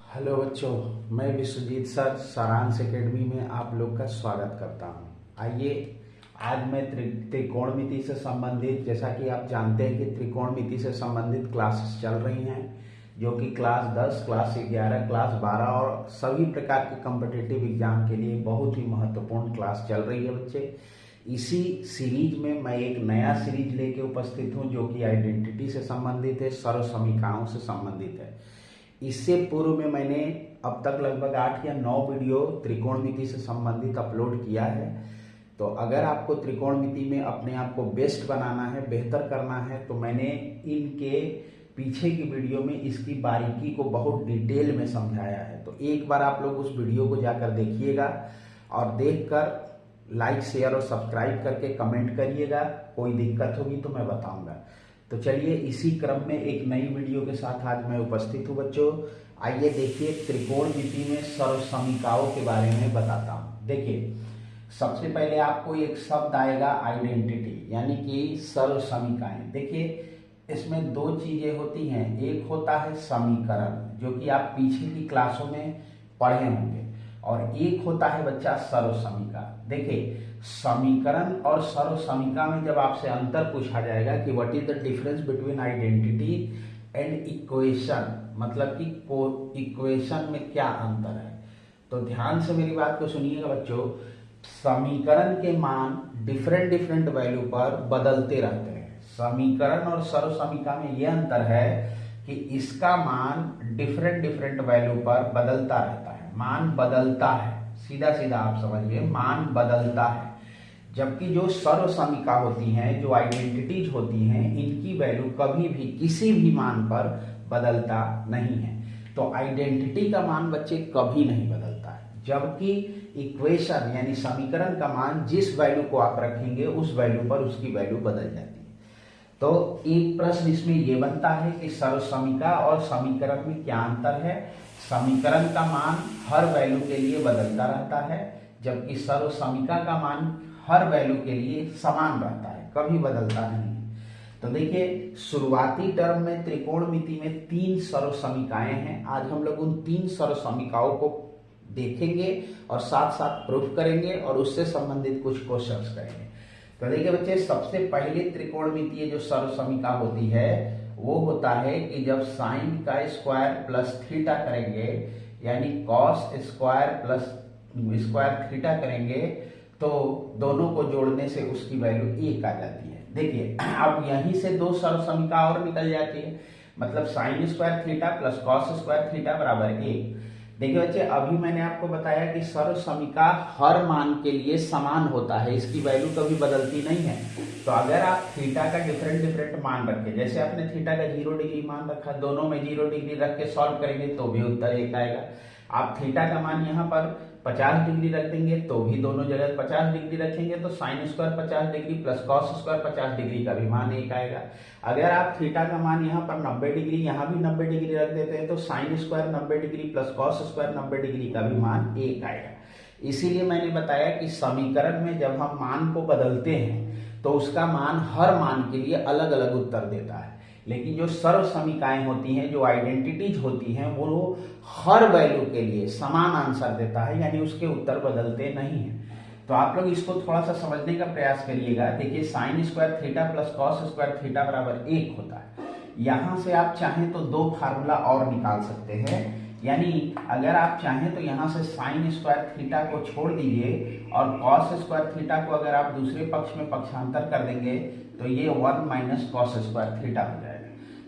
Hello बच्चों, मैं Vishwajeet sir सारांश एकेडमी में आप लोग का स्वागत करता हूं। आइए, आज मैं त्रिकोणमिति से संबंधित, जैसा कि आप जानते हैं कि त्रिकोणमिति से संबंधित क्लासेस चल रही हैं, जो कि क्लास 10, क्लास 11, क्लास 12 और सभी प्रकार के कॉम्पिटिटिव एग्जाम के लिए बहुत ही महत्वपूर्ण क्लास चल रही है बच्चे। इसी सीरीज में मैं एक नया सीरीज लेके उपस्थित हूँ, जो कि आइडेंटिटी से संबंधित है, सर्व समीकरणों से संबंधित है। इससे पूर्व में मैंने अब तक लगभग 8 या 9 वीडियो त्रिकोणमिति से संबंधित अपलोड किया है। तो अगर आपको त्रिकोणमिति में अपने आप को बेस्ट बनाना है, बेहतर करना है, तो मैंने इनके पीछे की वीडियो में इसकी बारीकी को बहुत डिटेल में समझाया है। तो एक बार आप लोग उस वीडियो को जाकर देखिएगा और देखकर लाइक, शेयर और सब्सक्राइब करके कमेंट करिएगा। कोई दिक्कत होगी तो मैं बताऊंगा। तो चलिए, इसी क्रम में एक नई वीडियो के साथ आज मैं उपस्थित हूँ बच्चों। आइए देखिए, त्रिकोणमिति में सर्व समीकरणों के बारे में बताता हूँ। देखिए, सबसे पहले आपको एक शब्द आएगा आइडेंटिटी, यानी कि सर्व समीकरण। देखिए, इसमें दो चीजें होती हैं। एक होता है समीकरण, जो कि आप पीछे की क्लासों में पढ़े होंगे, और एक होता है बच्चा सर्व समीकरण। देखिए, समीकरण और सर्व समीकरण में जब आपसे अंतर पूछा जाएगा कि what is the difference between identity and equation, मतलब कि इक्वेशन में क्या अंतर है, तो ध्यान से मेरी बात को सुनिएगा बच्चों। समीकरण के मान डिफरेंट डिफरेंट वैल्यू पर बदलते रहते हैं। समीकरण और सर्व समीकरण में यह अंतर है कि इसका मान डिफरेंट डिफरेंट वैल्यू पर बदलता रहता है, मान बदलता है। सीधा सीधा आप समझिए, मान बदलता है। जबकि जो सर्व समीकरण होती हैं, जो आइडेंटिटीज होती हैं, इनकी वैल्यू कभी भी किसी भी मान पर बदलता नहीं है। तो आइडेंटिटी का मान बच्चे कभी नहीं बदलता है, जबकि इक्वेशन यानी समीकरण का मान जिस वैल्यू को आप रखेंगे उस वैल्यू पर उसकी वैल्यू बदल जाती है। तो एक प्रश्न इसमें यह बनता है कि सर्व समीकरण और समीकरण में क्या अंतर है। समीकरण का मान हर वैल्यू के लिए बदलता रहता है, जबकि सर्व समीकरण का मान हर वैल्यू के लिए समान रहता है, कभी बदलता नहीं। तो देखिए, शुरुआती टर्म में त्रिकोणमिति में 3 सर्व समीकरण हैं। आज हम लोग उन 3 सर्व समीकरणों को देखेंगे और साथ साथ प्रूफ करेंगे और उससे संबंधित कुछ क्वेश्चंस करेंगे। तो देखिए बच्चे, सबसे पहले त्रिकोणमितीय जो सर्व समीकरण होती है वो होता है कि जब साइन का स्क्वायर प्लस थीटा करेंगे, यानी cos square plus square theta करेंगे, तो दोनों को जोड़ने से उसकी वैल्यू 1 आ जाती है। देखिए, अब यहीं से 2 सर्व समीकरण और निकल जाती है, मतलब sign square theta plus cos square theta बराबर 1। देखिए बच्चे, अभी मैंने आपको बताया कि सर्व समीकरण हर मान के लिए समान होता है, इसकी वैल्यू कभी बदलती नहीं है। तो अगर आप थीटा का डिफरेंट डिफरेंट मान रखें, जैसे आपने थीटा का 0 डिग्री मान रखा, दोनों में 0 डिग्री रख के सॉल्व करेंगे तो भी उत्तर 1 आएगा। आप थीटा का मान यहाँ पर 50 डिग्री रख देंगे तो भी दोनों जगह 50 डिग्री रखेंगे तो sine square 50 degree plus cos square 50 degree का भी मान 1 आएगा। अगर आप थीटा का मान यहाँ पर 90 डिग्री, यहाँ भी 90 डिग्री रख देते हैं तो sine square 90 degree plus cos square 90 degree का भी मान 1 आएगा। इसीलिए मैंने बताया कि समीकरण में जब हम मान को बदलते हैं तो उसका मान हर मान के लिए अलग अलग उत्तर देता है, लेकिन जो सर्व समीकरण होती हैं, जो आइडेंटिटीज होती हैं, वो हर वैल्यू के लिए समान आंसर देता है, यानी उसके उत्तर बदलते नहीं हैं। तो आप लोग इसको थोड़ा सा समझने का प्रयास करिएगा। देखिए, sign square theta plus cos square theta बराबर 1 होता है। यहां से आप चाहें तो 2 फार्मूला और निकाल सकते हैं, यानी अगर आप चाहें तो यहां से साइन स्क्वायर थीटा को छोड़ दीजिए और कॉस स्क्वायर थीटा को अगर आप दूसरे पक्ष में पक्षांतर कर देंगे तो ये 1 माइनस कॉस स्क्वायर थीटा हो जाएगा।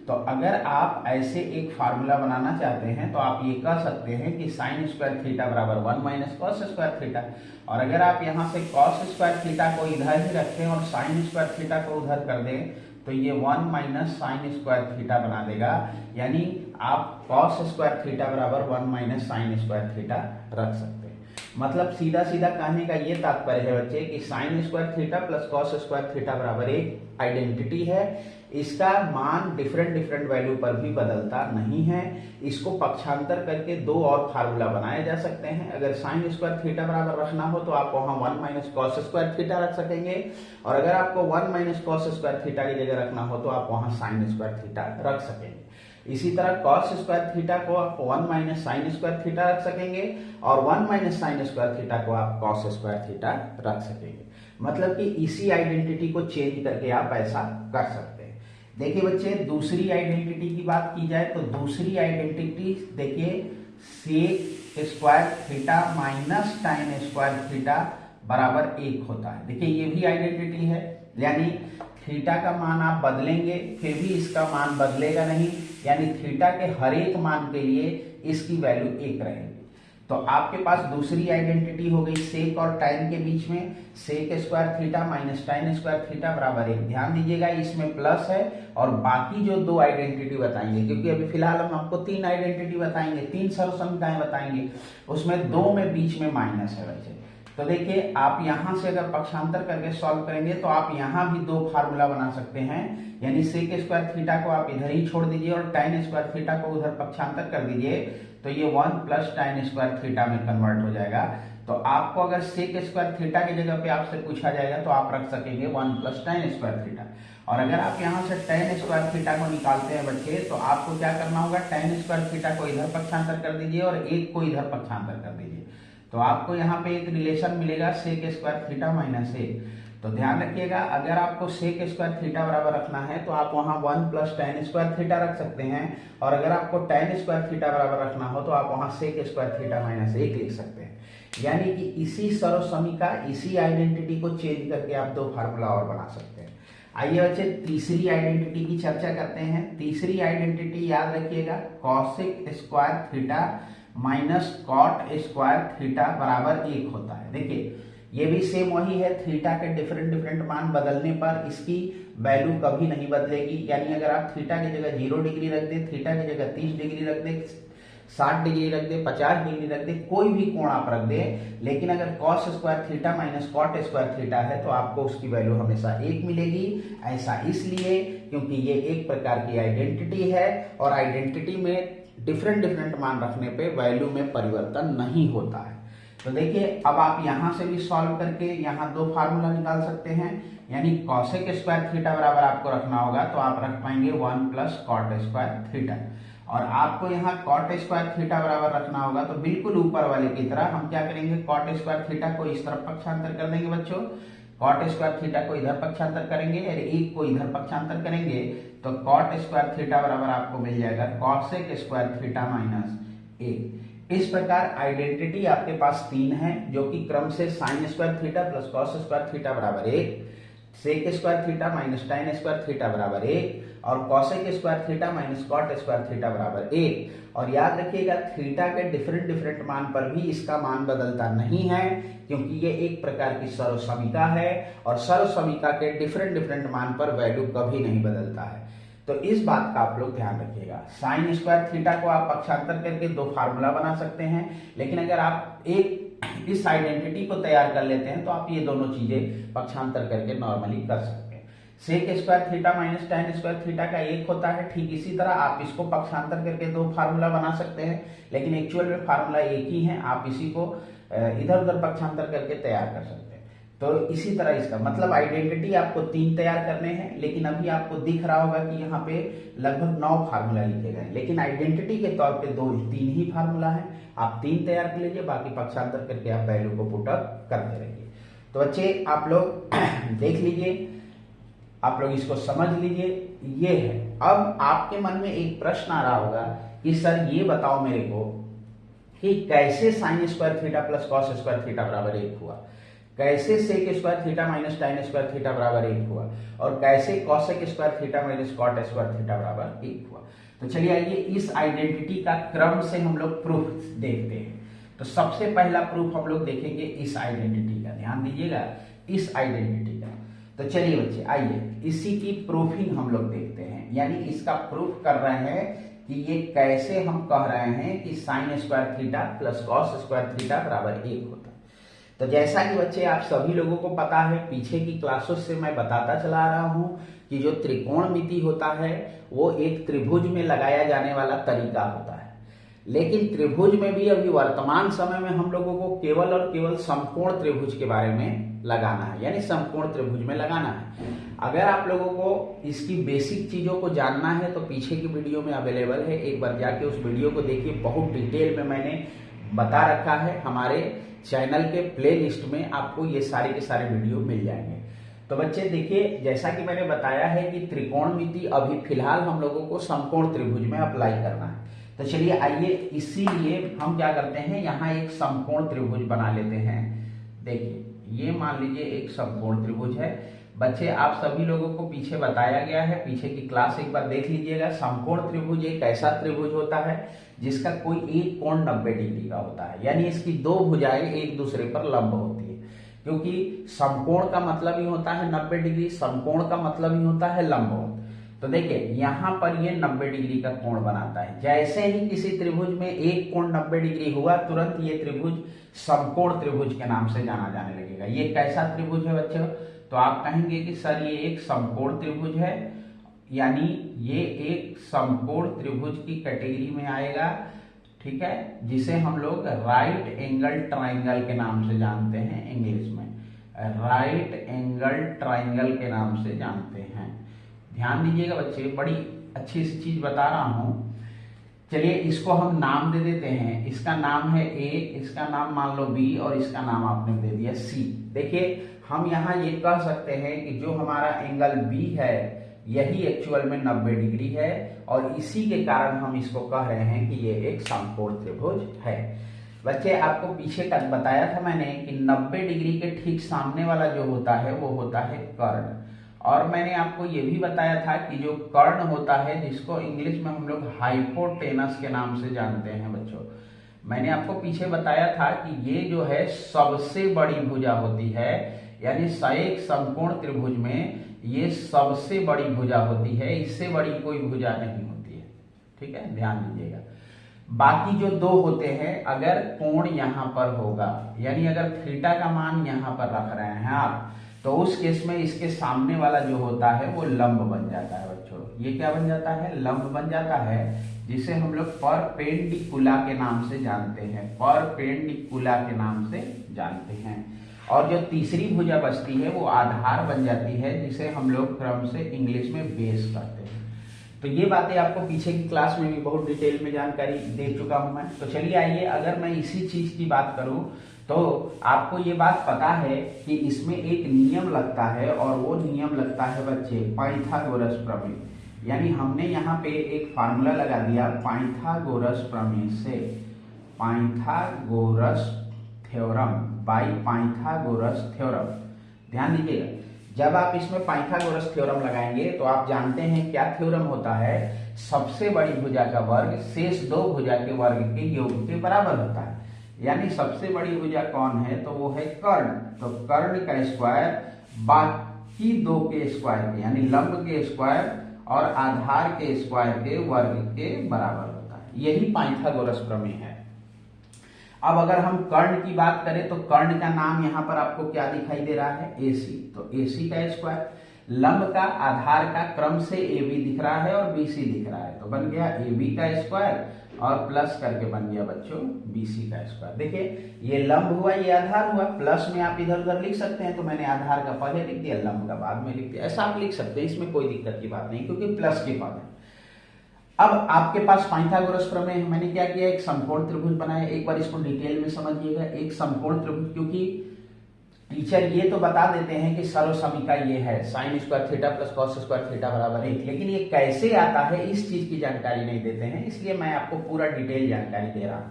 तो अगर आप ऐसे एक फार्मूला बनाना चाहते हैं तो आप ये कह सकते हैं कि साइन स्क्वायर थीटा बराबर 1 माइनस कॉस स्क्वायर थीटा, और अगर आप यहाँ से कॉस स्क्वायर थीटा को इधर ही रखें और साइन स्क्वायर थीटा को उधर कर दें तो ये 1 माइनस साइन स्क्वायर थीटा बना देगा, यानी आप कॉस स्क्वायर थीटा बराबर 1 माइनस साइन स्क्वायर थीटा रख सकते हैं। मतलब सीधा सीधा कहने का ये तात्पर्य है बच्चे कि sign square theta plus cos square theta बराबर 1 आइडेंटिटी है। इसका मान डिफरेंट डिफरेंट वैल्यू पर भी बदलता नहीं है। इसको पक्षांतर करके 2 और फार्मूला बनाए जा सकते हैं। अगर साइन स्क्वायर थीटा बराबर रखना हो तो आप वहां 1 माइनस कॉस स्क्वायर थीटा रख सकेंगे, और अगर आपको 1 माइनस कॉस स्क्वायर थीटा की जगह रखना हो तो आप वहां साइन स्क्वायर थीटा रख सकेंगे। इसी तरह कॉस स्क्वायर थीटा को आप 1 माइनस साइन स्क्वायर थीटा रख सकेंगे और 1 माइनस साइन स्क्वायर थीटा को आप कॉस स्क्वायर थीटा रख सकेंगे। मतलब कि इसी आइडेंटिटी को चेंज करके आप ऐसा कर सकते हैं। देखिए बच्चे, दूसरी आइडेंटिटी की बात की जाए तो दूसरी आइडेंटिटी देखिए sec square theta minus tan square theta बराबर 1 होता है। देखिए ये भी आइडेंटिटी है, यानी थीटा का मान आप बदलेंगे फिर भी इसका मान बदलेगा नहीं, यानी थीटा के हर एक मान के लिए इसकी वैल्यू 1 रहेगी। तो आपके पास दूसरी आइडेंटिटी हो गई सेक और टाइन के बीच में, sec square theta minus tan square theta बराबर 1। ध्यान दीजिएगा इसमें प्लस है और बाकी जो 2 आइडेंटिटी बताएंगे, क्योंकि अभी फिलहाल हम आपको 3 आइडेंटिटी बताएंगे, 3 सर्वसमीकाएं बताएंगे, उसमें 2 में बीच में माइनस है बच्चे। तो देखिए आप यहां से अगर पक्षांतर करके सॉल्व करेंगे तो आप यहां भी 2 फार्मूला बना सकते हैं, यानी सेक स्क्वायर थीटा को आप इधर ही छोड़ दीजिए और टाइन स्क्वायर थीटा को उधर पक्षांतर कर दीजिए, तो ये 1 प्लस टाइन स्क्वायर थीटा में कन्वर्ट हो जाएगा। तो आपको अगर सेक स्क्वायर थीटा की जगह पे आपसे पूछा जाएगा तो आप रख सकेंगे 1 प्लस टाइन स्क्वायर थीटा। और अगर आप यहाँ से टाइन स्क्वायर थीटा को निकालते हैं बच्चे, तो आपको क्या करना होगा, टाइन स्क्वायर थीटा को इधर पक्षांतर कर दीजिए और 1 को इधर पक्षांतर कर दीजिए, तो आपको यहाँ पे एक रिलेशन मिलेगा सेक स्क्वायर थीटा माइनस 1। तो ध्यान रखिएगा, अगर आपको सेक स्क्वायर थीटा बराबर रखना है तो आप वहां 1 प्लस टाइन स्क्वायर थीटा रख सकते हैं, और अगर आपको टाइन स्क्वायर थीटा बराबर रखना हो तो आप वहां सेक स्क्वायर थीटा माइनस 1 लिख सकते हैं। यानी कि इसी सर्वसमीका, इसी आइडेंटिटी को चेंज करके आप 2 फार्मूला और बना सकते हैं। आइए बच्चे तीसरी आइडेंटिटी की चर्चा करते हैं। तीसरी आइडेंटिटी याद रखिएगा, cosec square theta minus cot square theta बराबर 1 होता है। देखिए ये भी सेम वही है, थीटा के डिफरेंट मान बदलने पर इसकी वैल्यू कभी नहीं बदलेगी। यानी अगर आप थीटा की जगह 0 डिग्री रख दे, थीटा की जगह 30 डिग्री रख दे, 60 डिग्री रख दे, 50 डिग्री रख दे, कोई भी कोण आप रख दे, लेकिन अगर cos square theta minus cot square theta है तो आपको उसकी वैल्यू हमेशा 1 मिलेगी। ऐसा इसलिए क्योंकि ये एक प्रकार की आइडेंटिटी है और आइडेंटिटी में डिफरेंट मान रखने पे वैल्यू में परिवर्तन नहीं होता है। तो देखिए अब आप यहां से भी सॉल्व करके यहां 2 फार्मूला निकाल सकते हैं, यानी कॉसेक स्क्वायर थीटा बराबर आपको रखना होगा तो आप रख पाएंगे 1 प्लस कॉट स्क्वायर थीटा, और आपको यहाँ कॉट स्क्वायर थीटा बराबर रखना होगा तो बिल्कुल ऊपर वाले की तरह हम क्या करेंगे, कॉट स्क्वायर थीटा को इस तरफ पक्षांतर कर देंगे बच्चों, कॉट स्क्वायर थीटा को इधर पक्षांतर करेंगे और 1 को इधर पक्षांतर करेंगे, तो कॉट स्क्वायर थीटा बराबर आपको मिल जाएगा कॉसेक स्क्वायर थीटा माइनस 1। इस प्रकार आइडेंटिटी आपके पास 3 है, जो कि क्रम से sine square theta plus cos square theta बराबर 1, sec square theta minus tan square theta बराबर 1 और cosec square theta minus cot square theta बराबर 1। और याद रखिएगा थीटा के डिफरेंट मान पर भी इसका मान बदलता नहीं है, क्योंकि ये एक प्रकार की सर्वसमीका है और सर्वसमीका के डिफरेंट मान पर वैल्यू कभी नहीं बदलता है। तो इस बात का आप लोग ध्यान रखिएगा। साइन स्क्वायर थीटा को आप पक्षांतर करके 2 फार्मूला बना सकते हैं, लेकिन अगर आप इस आइडेंटिटी को तैयार कर लेते हैं तो आप ये दोनों चीजें पक्षांतर करके नॉर्मली कर सकते हैं। Sec square theta minus tan square theta का 1 होता है, ठीक इसी तरह आप इसको पक्षांतर करके 2 फार्मूला बना सकते हैं, लेकिन एक्चुअल में फार्मूला एक ही है, आप इसी को इधर उधर पक्षांतर करके तैयार कर सकते हैं। तो इसी तरह इसका मतलब आइडेंटिटी आपको 3 तैयार करने हैं, लेकिन अभी आपको दिख रहा होगा कि यहाँ पे लगभग 9 फार्मूला लिखे गए, लेकिन आइडेंटिटी के तौर पे 3 ही फार्मूला है। आप 3 तैयार कर लीजिए, बाकी पक्षांतर करके आप वैल्यू को पुट अप करते रहिए। तो बच्चे आप लोग देख लीजिए, आप लोग इसको समझ लीजिए, ये है। अब आपके मन में एक प्रश्न आ रहा होगा कि सर ये बताओ मेरे को कि कैसे sine square theta plus cos square theta बराबर 1 हुआ, कैसे sec square theta minus tan square theta बराबर 1 हुआ, और कैसे cosec square theta minus cot square theta बराबर 1 हुआ। तो चलिए आइए इस आइडेंटिटी का क्रम से हम लोग प्रूफ देखते हैं। तो सबसे पहला प्रूफ हम लोग देखेंगे इस आइडेंटिटी का, ध्यान दीजिएगा, इस आइडेंटिटी का। तो चलिए बच्चे आइए इसी की प्रूफिंग हम लोग देखते हैं, यानी इसका प्रूफ कर रहे हैं कि ये कैसे हम कह रहे हैं कि sign square theta plus cos square theta बराबर 1 होता है। तो जैसा कि बच्चे आप सभी लोगों को पता है, पीछे की क्लासों से मैं बताता चला आ रहा हूं कि जो त्रिकोणमिति होता है वो एक त्रिभुज में लगाया जाने वाला तरीका होता है। लेकिन त्रिभुज में भी अभी वर्तमान समय में हम लोगों को केवल और केवल समकोण त्रिभुज के बारे में लगाना है, यानी समकोण त्रिभुज में लगाना है। अगर आप लोगों को इसकी बेसिक चीजों को जानना है तो पीछे की वीडियो में अवेलेबल है, एक बार जाके उस वीडियो को देखिए। बहुत डिटेल में मैंने बता रखा है, हमारे चैनल के प्ले लिस्ट में आपको ये सारे के सारे वीडियो मिल जाएंगे। तो बच्चे देखिए, जैसा कि मैंने बताया है कि त्रिकोणमिति अभी फिलहाल हम लोगों को समकोण त्रिभुज में अप्लाई करना है। तो चलिए आइए, इसीलिए हम क्या करते हैं, यहाँ एक समकोण त्रिभुज बना लेते हैं। देखिए, ये मान लीजिए एक समकोण त्रिभुज है। बच्चे आप सभी लोगों को पीछे बताया गया है, पीछे की क्लास एक बार देख लीजिएगा। समकोण त्रिभुज एक ऐसा त्रिभुज होता है जिसका कोई एक कोण 90 डिग्री का होता है, यानी इसकी दो भुजाएं एक दूसरे पर लंब होती है। क्योंकि समकोण का मतलब ही होता है 90 डिग्री, समकोण का मतलब ही होता है लंबवत। तो देखिए यहाँ पर ये 90 डिग्री का कोण बनाता है। जैसे ही किसी त्रिभुज में एक कोण 90 डिग्री हुआ, तुरंत ये त्रिभुज समकोण त्रिभुज के नाम से जाना जाने लगेगा। ये कैसा त्रिभुज है बच्चों? तो आप कहेंगे कि सर ये एक समकोण त्रिभुज है, यानी ये एक समकोण त्रिभुज की कैटेगरी में आएगा, ठीक है, जिसे हम लोग राइट एंगल ट्राइंगल के नाम से जानते हैं। इंग्लिश में राइट एंगल ट्राइंगल के नाम से जानते हैं। ध्यान दीजिएगा बच्चे, बड़ी अच्छी सी चीज बता रहा हूं। चलिए इसको हम नाम दे देते हैं। इसका नाम है ए, इसका नाम मान लो बी, और इसका नाम आपने दे दिया सी। देखिए हम यहाँ ये कह सकते हैं कि जो हमारा एंगल बी है यही एक्चुअल में 90 डिग्री है, और इसी के कारण हम इसको कह रहे हैं कि ये एक समकोण त्रिभुज है। बच्चे आपको पीछे का बताया था मैंने कि 90 डिग्री के ठीक सामने वाला जो होता है वो होता है कर्ण। और मैंने आपको ये भी बताया था कि जो कर्ण होता है, जिसको इंग्लिश में हम लोग हाइपोटेनस के नाम से जानते हैं बच्चों, मैंने आपको पीछे बताया था कि ये जो है सबसे बड़ी भुजा होती है, यानी एक समकोण त्रिभुज में ये सबसे बड़ी भुजा होती है, इससे बड़ी कोई भुजा नहीं होती है। ठीक है, ध्यान दीजिएगा। बाकी जो दो होते हैं, अगर कोण यहां पर होगा, यानी अगर थीटा का मान यहां पर रख रहे हैं आप, तो उस केस में इसके सामने वाला जो होता है वो लंब बन जाता है बच्चों। ये क्या बन जाता है? लंब बन जाता है, जिसे हम लोग परपेंडिकुला के नाम से जानते हैं। परपेंडिकुला के नाम से जानते हैं। और जो तीसरी भुजा बचती है वो आधार बन जाती है, जिसे हम लोग क्रम से इंग्लिश में बेस कहते हैं। तो ये बातें आपको पीछे की क्लास में भी बहुत डिटेल में जानकारी दे चुका हूं मैं। तो चलिए आइए, अगर मैं इसी चीज की बात करूं तो आपको ये बात पता है कि इसमें एक नियम लगता है, और वो नियम लगता है बच्चे पाइथागोरस प्रमेय। यानी हमने यहाँ पे एक फार्मूला लगा दिया पाइथागोरस प्रमेय से, Pythagoras theorem, by Pythagoras theorem. ध्यान दीजिएगा, जब आप इसमें पाइथागोरस थ्योरम लगाएंगे तो आप जानते हैं क्या थ्योरम होता है? सबसे बड़ी भुजा का वर्ग शेष दो भुजा के वर्ग के योग के बराबर होता है। यानी सबसे बड़ी भुजा कौन है? तो वो है कर्ण। तो कर्ण का स्क्वायर बाकी दो के स्क्वायर के, यानी लंब के स्क्वायर और आधार के स्क्वायर के वर्ग के बराबर होता है। यही पाइथागोरस प्रमेय है। अब अगर हम कर्ण की बात करें तो कर्ण का नाम यहाँ पर आपको क्या दिखाई दे रहा है? AC। तो AC का स्क्वायर, लंब का आधार का क्रम से AB दिख रहा है और BC दिख रहा है, तो बन गया AB का स्क्वायर और प्लस करके बन गया बच्चों BC का स्क्वायर। देखिए ये लंब हुआ, ये आधार हुआ, प्लस में आप इधर उधर लिख सकते हैं, तो मैंने आधार का पहले लिख दिया, लंब का बाद में लिख दिया, ऐसा आप लिख सकते हैं, इसमें कोई दिक्कत की बात नहीं, क्योंकि प्लस के पद है। अब आपके पास पाइथागोरस प्रमेय है, मैंने क्या किया, एक समकोण त्रिभुज बनाया। एक बार इसको डिटेल में समझिएगा। एक समकोण त्रिभुज, क्योंकि टीचर ये तो बता देते हैं कि सर्वसमीका ये है sign square theta plus cos square theta बराबर 1, लेकिन ये कैसे आता है इस चीज की जानकारी नहीं देते हैं, इसलिए मैं आपको पूरा डिटेल जानकारी दे रहा हूं।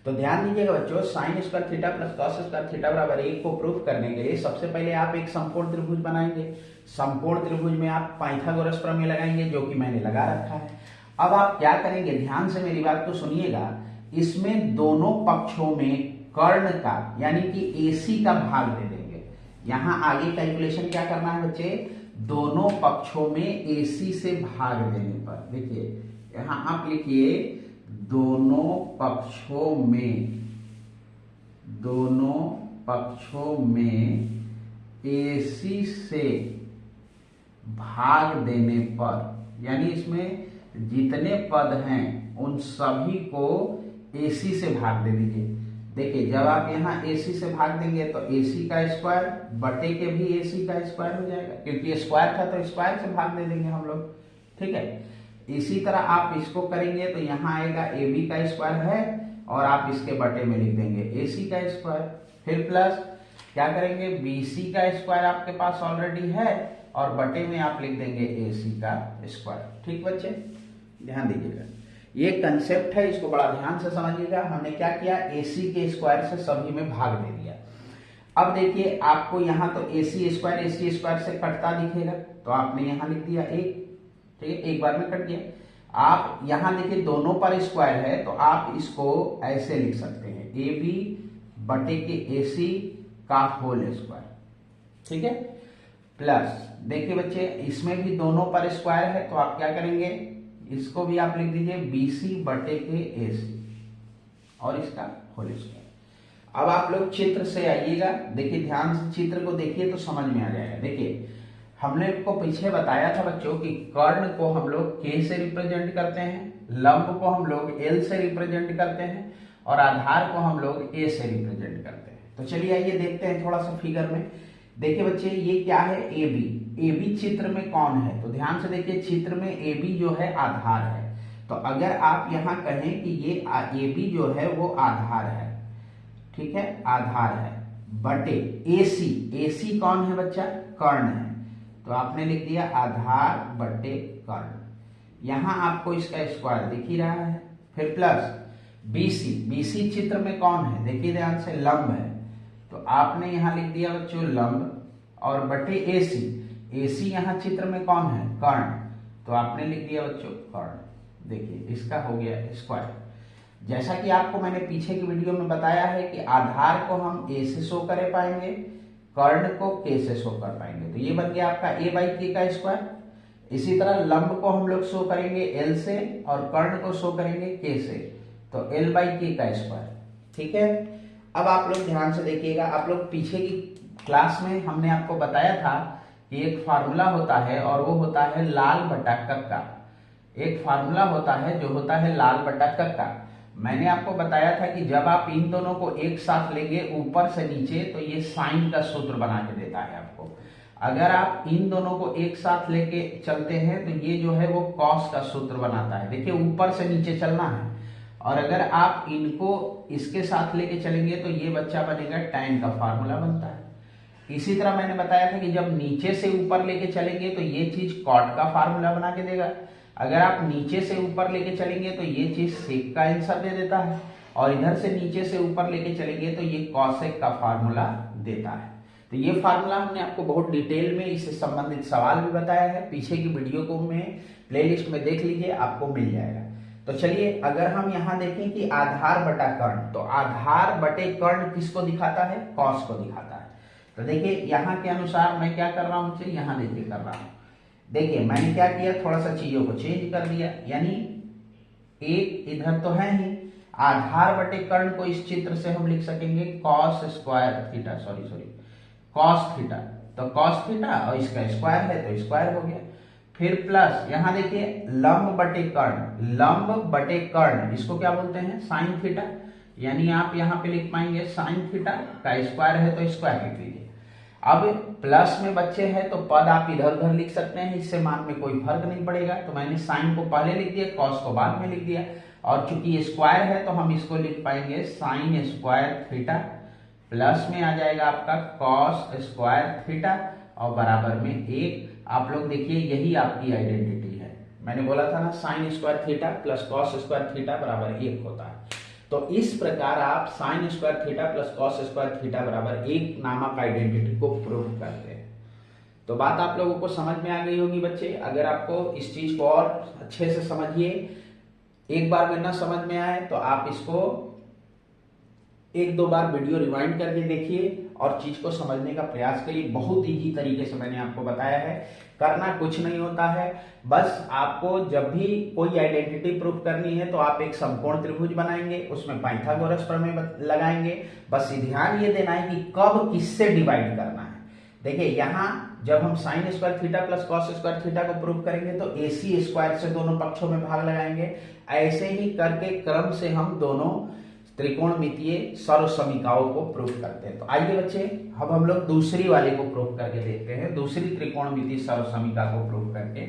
तो ध्यान दीजिएगा बच्चों, sign square theta plus cos square theta बराबर 1 को प्रूफ करने के लिए सबसे पहले आप एक समकोण त्रिभुज बनाएंगे। समकोण त्रिभुज में आप पाइथागोरस प्रमेय लगाएंगे, जो कि मैंने लगा रखा है। अब आप क्या करेंगे, ध्यान से मेरी बात को सुनिएगा। इसमें दोनों पक्षों में कर्ण का यानी कि AC का भाग दे देंगे। यहां आगे कैलकुलेशन क्या करना है बच्चे, दोनों पक्षों में AC से भाग देने पर, देखिए यहां आप लिखिए दोनों पक्षों में AC से भाग देने पर, यानी इसमें जितने पद हैं उन सभी को AC से भाग दे दीजिए। देखिए जब आप यहाँ AC से भाग देंगे तो AC का स्क्वायर बटे के भी AC का स्क्वायर हो जाएगा, क्योंकि स्क्वायर था तो स्क्वायर से भाग दे देंगे हम लोग, ठीक है। इसी तरह आप इसको करेंगे तो यहाँ आएगा AB का स्क्वायर है और आप इसके बटे में लिख देंगे AC का स्क्वायर। फिर प्लस क्या करेंगे, BC का स्क्वायर आपके पास ऑलरेडी है और बटे में आप लिख देंगे AC का स्क्वायर। ठीक बच्चे, ध्यान दीजिएगा, ये कंसेप्ट है, इसको बड़ा ध्यान से समझिएगा। हमने क्या किया, AC के स्क्वायर से सभी में भाग दे दिया। अब देखिए आपको यहाँ तो AC स्क्वायर से कटता दिखेगा, तो आपने यहाँ लिख दिया 1, ठीक है, एक बार में कट गया। आप यहाँ देखिए दोनों पर स्क्वायर है तो आप इसको ऐसे लिख सकते हैं AB बटे के AC का होल स्क्वायर, ठीक है। प्लस देखिए बच्चे इसमें भी दोनों पर स्क्वायर है तो आप क्या करेंगे, इसको भी आप लिख दीजिए BC बटे के AC और इसका होल स्क्वायर। अब आप लोग चित्र से आइएगा, देखिए ध्यान से चित्र को देखिए तो समझ में आ जाएगा। देखिए हमने आपको पीछे बताया था बच्चों कि कर्ण को हम लोग K से रिप्रेजेंट करते हैं, लंब को हम लोग L से रिप्रेजेंट करते हैं और आधार को हम लोग A से रिप्रेजेंट करते हैं। तो चलिए आइए देखते हैं थोड़ा सा फिगर में। देखिए बच्चे ये क्या है, AB चित्र में कौन है, तो ध्यान से देखिए चित्र में AB जो है आधार है। तो अगर आप यहाँ कहें कि ये AB जो है वो आधार है, ठीक है, आधार है, बटे AC कौन है बच्चा, कर्ण है, तो आपने लिख दिया आधार बटे कर्ण। यहां आपको इसका स्क्वायर दिख ही रहा है। फिर प्लस BC चित्र में कौन है, देखिए ध्यान से लंब है, तो आपने यहां लिख दिया बच्चों लंब और बटे AC यहां चित्र में कौन है, कर्ण, तो आपने लिख दिया बच्चों कर्ण। देखिए इसका हो गया स्क्वायर। जैसा कि आपको मैंने पीछे की वीडियो में बताया है कि आधार को हम A से शो कर पाएंगे, कर्ण को K से शो कर पाएंगे, तो ये बन गया आपका A/K का स्क्वायर। इसी तरह लंब को हम लोग शो करेंगे L से और कर्ण को शो करेंगे K से, तो L/K का स्क्वायर, ठीक है। अब आप लोग ध्यान से देखिएगा, आप लोग पीछे की क्लास में हमने आपको बताया था कि एक फार्मूला होता है और वो होता है लाल बटा कक्का। एक फार्मूला होता है जो होता है लाल बटा कक्का। मैंने आपको बताया था कि जब आप इन दोनों को एक साथ लेंगे ऊपर से नीचे तो ये साइन का सूत्र बना के देता है आपको। अगर आप इन दोनों को एक साथ लेके चलते हैं तो ये जो है वो कॉस का सूत्र बनाता है। देखिए ऊपर से नीचे चलना है, और अगर आप इनको इसके साथ लेके चलेंगे तो ये बच्चा बनेगा tan का फार्मूला बनता है। इसी तरह मैंने बताया था कि जब नीचे से ऊपर लेके चलेंगे तो ये चीज कॉट का फार्मूला बना के देगा। अगर आप नीचे से ऊपर लेके चलेंगे तो ये चीज सेक का आंसर दे देता है, और इधर से नीचे से ऊपर लेके चलेंगे तो ये कॉसेक का फार्मूला देता है। तो ये फार्मूला हमने आपको बहुत डिटेल में इससे संबंधित सवाल भी बताया है, पीछे की वीडियो को में प्लेलिस्ट में देख लीजिए, आपको मिल जाएगा। तो चलिए अगर हम यहाँ देखें कि आधार बटा कर्ण, तो आधार बटे कर्ण किसको दिखाता है, कॉस को दिखाता है। तो देखिए यहाँ के अनुसार मैं क्या कर रहा हूँ, यहाँ देखिए कर रहा हूँ। देखिए मैंने क्या किया, थोड़ा सा चीजों को चेंज कर दिया, यानी एक इधर तो है ही, आधार बटे कर्ण को इस चित्र से हम लिख सकेंगे cos square theta, cos theta, तो कॉस थीटा और इसका स्क्वायर है तो स्क्वायर हो गया। फिर प्लस यहाँ देखिए लंब बटे कर्ण, इसको क्या बोलते हैं, साइन थीटा, यानी आप यहाँ पे लिख पाएंगे साइन थीटा का स्क्वायर है तो स्क्वायर लिख लीजिए। अब प्लस में बच्चे हैं तो पद आप इधर उधर लिख सकते हैं, इससे मान में कोई फर्क नहीं पड़ेगा। तो मैंने साइन को पहले लिख दिया, कॉस को बाद में लिख दिया, और चूंकि ये स्क्वायर है तो हम इसको लिख पाएंगे साइन स्क्वायर थीटा, प्लस में आ जाएगा आपका कॉस स्क्वायर थीटा और बराबर में 1। आप लोग देखिए यही आपकी आइडेंटिटी है, मैंने बोला था ना sign square theta plus cos square theta बराबर 1 होता है। तो इस प्रकार आप sign square theta plus cos square theta बराबर 1 नामक आइडेंटिटी को प्रूव करते हैं। तो बात आप लोगों को समझ में आ गई होगी बच्चे। अगर आपको इस चीज को और अच्छे से समझिए, एक बार में ना समझ में आए तो आप इसको 1-2 बार वीडियो रिवाइंड करके देखिए और चीज को समझने का प्रयास करिए। बहुत इजी तरीके से मैंने आपको बताया है, करना कुछ नहीं होता है, बस आपको जब भी कोई आइडेंटिटी प्रूफ करनी है तो आप एक समकोण त्रिभुज बनाएंगे, उसमें पाइथागोरस प्रमेय लगाएंगे। बस ध्यान ये देना है कि कब किससे डिवाइड करना है। देखिए यहाँ जब हम sign square theta plus cos square theta को प्रूव करेंगे तो AC स्क्वायर से दोनों पक्षों में भाग लगाएंगे। ऐसे ही करके क्रम से हम दोनों त्रिकोणमितीय सर्वसमीकाओं को प्रूव करते हैं। तो आइए बच्चे अब हम लोग दूसरी वाले को प्रूव करके देखते हैं, दूसरी त्रिकोणमितीय सर्वसमीका को प्रूव करके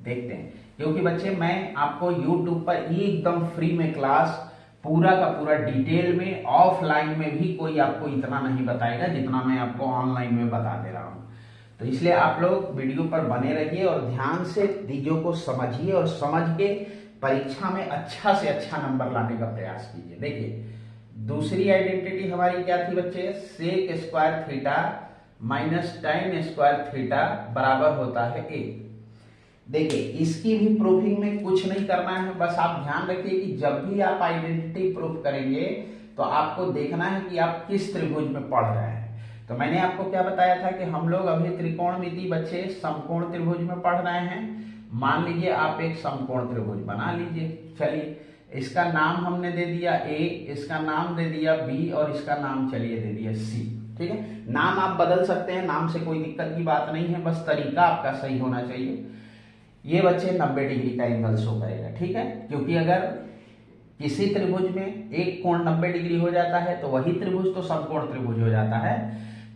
देखते हैं। क्योंकि बच्चे मैं आपको YouTube पर एकदम फ्री में क्लास पूरा का पूरा डिटेल में ऑफलाइन में भी कोई आपको इतना नहीं बताएगा जितना मैं आपको ऑनलाइन में बता दे रहा हूं। तो इसलिए आप लोग वीडियो पर बने रहिए और ध्यान से चीजों को समझिए और समझ के परीक्षा में अच्छा से अच्छा नंबर लाने का प्रयास कीजिए। देखिए दूसरी आइडेंटिटी हमारी क्या थी बच्चे, sec square theta minus tan square theta बराबर होता है 1। देखिए इसकी भी प्रूफिंग में कुछ नहीं करना है, बस आप ध्यान रखिए कि जब भी आप आइडेंटिटी प्रूफ करेंगे तो आपको देखना है कि आप किस त्रिभुज में पढ़ रहे हैं। तो मैंने आपको क्या बताया था कि हम लोग अभी त्रिकोणमिति बच्चे समकोण त्रिभुज में पढ़ रहे हैं। मान लीजिए आप एक समकोण त्रिभुज बना लीजिए। चलिए इसका नाम हमने दे दिया A, इसका नाम दे दिया B और इसका नाम चलिए दे दिया C। ठीक है, नाम आप बदल सकते हैं, नाम से कोई दिक्कत की बात नहीं है, बस तरीका आपका सही होना चाहिए। ये बच्चे 90 डिग्री का एंगल शो करेगा। ठीक है, क्योंकि अगर किसी त्रिभुज में एक कोण 90 डिग्री हो जाता है तो वही त्रिभुज तो समकोण त्रिभुज हो जाता है।